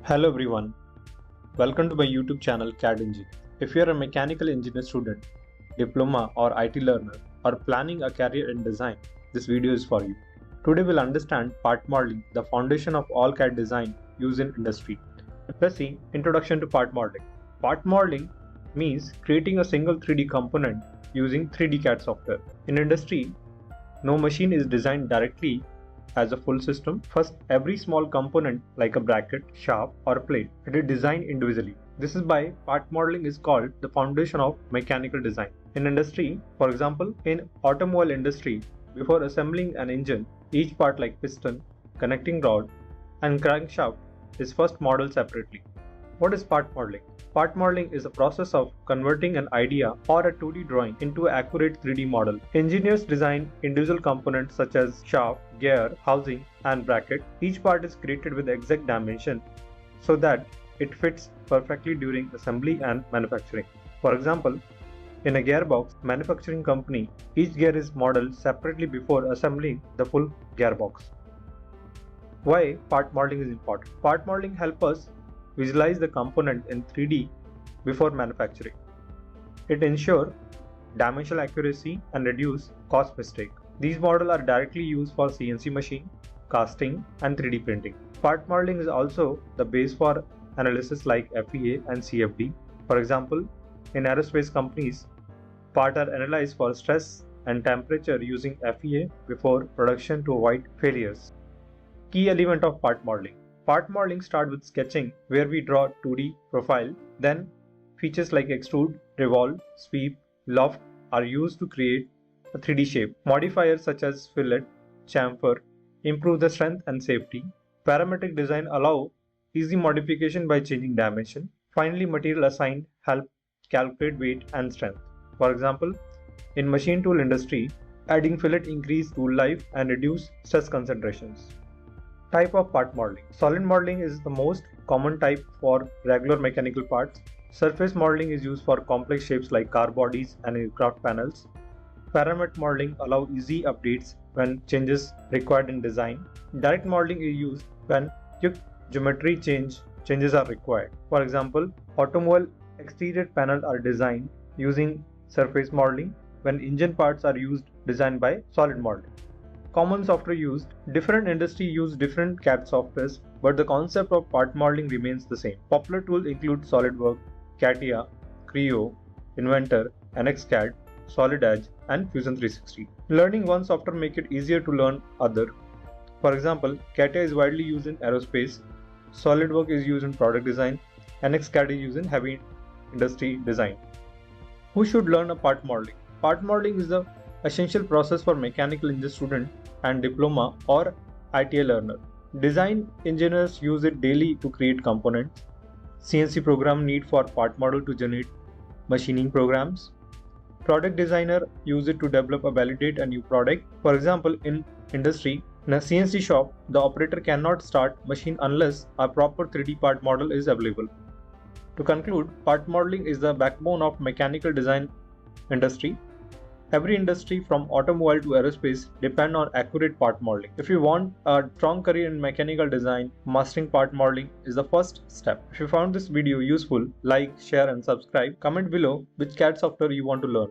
Hello everyone, welcome to my YouTube channel CAD Engineer. If you are a mechanical engineer student, diploma or IT learner or planning a career in design, this video is for you. Today we'll understand part modeling, the foundation of all CAD design used in industry. Let's see Introduction to part modeling. Part modeling means creating a single 3D component using 3D CAD software. In industry, no machine is designed directly as a full system. First, every small component like a bracket, shaft or plate, it is designed individually. This is why part modeling is called the foundation of mechanical design. In industry, for example, in automobile industry, before assembling an engine, each part like piston, connecting rod and crankshaft is first modeled separately. What is part modeling? Part modeling is a process of converting an idea or a 2D drawing into an accurate 3D model. Engineers design individual components such as shaft, gear, housing, and bracket. Each part is created with exact dimension so that it fits perfectly during assembly and manufacturing. For example, in a gearbox manufacturing company, each gear is modeled separately before assembling the full gearbox. Why part modeling is important? Part modeling helps us visualize the component in 3D before manufacturing. It ensures dimensional accuracy and reduce cost mistake. These models are directly used for CNC machine, casting and 3D printing. Part modeling is also the base for analysis like FEA and CFD. For example, in aerospace companies, parts are analyzed for stress and temperature using FEA before production to avoid failures. Key element of part modeling. Part modeling starts with sketching, where we draw 2D profile. Then features like extrude, revolve, sweep, loft are used to create a 3D shape. Modifiers such as fillet, chamfer improve the strength and safety. Parametric design allow easy modification by changing dimension. Finally, material assigned help calculate weight and strength. For example, in machine tool industry, adding fillet increase tool life and reduce stress concentrations. Type of part modeling. Solid modeling is the most common type for regular mechanical parts. Surface modeling is used for complex shapes like car bodies and aircraft panels. Parametric modeling allows easy updates when changes required in design. Direct modeling is used when quick geometry changes are required. For example, automobile exterior panels are designed using surface modeling when engine parts are designed by solid modeling. Common software used. Different industries use different CAD softwares, but the concept of part modeling remains the same. Popular tools include SolidWorks, CATIA, Creo, Inventor, NXCAD, SolidEdge, and Fusion 360. Learning one software makes it easier to learn other. For example, CATIA is widely used in aerospace, SolidWorks is used in product design, NXCAD is used in heavy industry design. Who should learn a part modeling? Part modeling is the essential process for mechanical engineering student and diploma or ITA learner. Design engineers use it daily to create components. CNC program need for part model to generate machining programs. Product designer use it to develop or validate a new product. For example, in industry, in a CNC shop, the operator cannot start machine unless a proper 3D part model is available. To conclude, part modeling is the backbone of mechanical design industry. Every industry from automobile to aerospace depend on accurate part modeling. If you want a strong career in mechanical design, mastering part modeling is the first step. If you found this video useful, like, share and subscribe. Comment below which CAD software you want to learn.